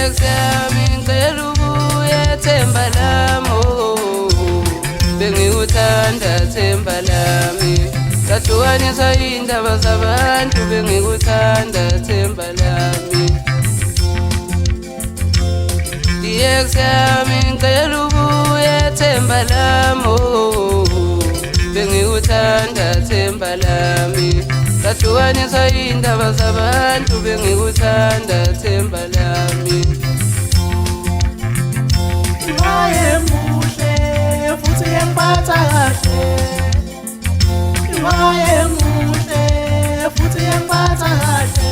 Ex yami ngicela ubuye themba lami bengikuthanda themba lami Sadukaniswa indaba zabantu bengikuthanda themba lami Ex yami ngicela ubuye themba lami bengikuthanda themba lami Sadukaniswa indaba zabantu bengikuthanda themba lami Wayemuhle futhi engiphatha kahle Wayemuhle futhi engiphatha kahle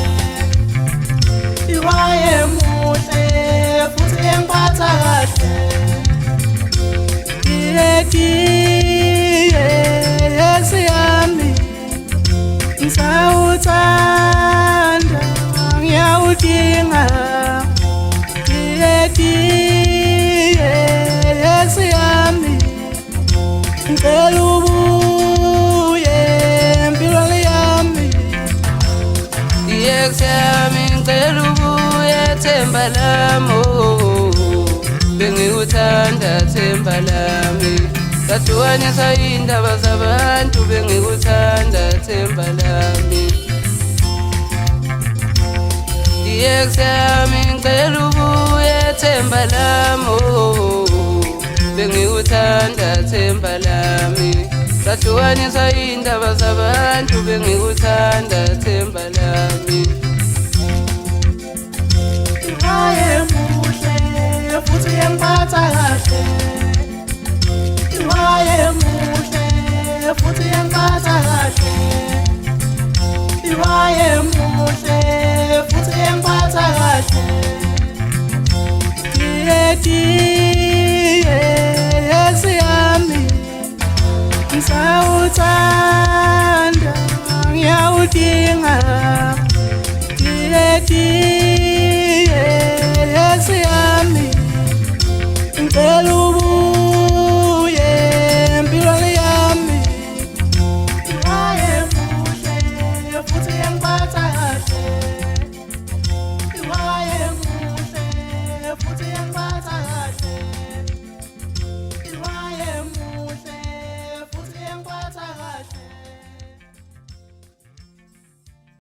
Wayemuhle futhi engiphatha kahle Ex yami ngisawuthanda ngiyawudinga Ex yami ngicela ubuye empilweni yami Ex yami ngicela ubuye themba lami bengikuthanda themba lami Sadukaniswa indaba zabantu bengikuthanda themba lami Ex yami ngicela ubuye themba lami bengikuthanda themba lami Sadukaniswa indaba zabantu bengikuthanda themba lami Wayemuhle futhi engiphatha kahle Wayemuhle futhi engiphatha kahle Wayemuhle futhi engiphatha kahle Ex yami ngisawuthanda ngiyawudinga Ex yami ngicela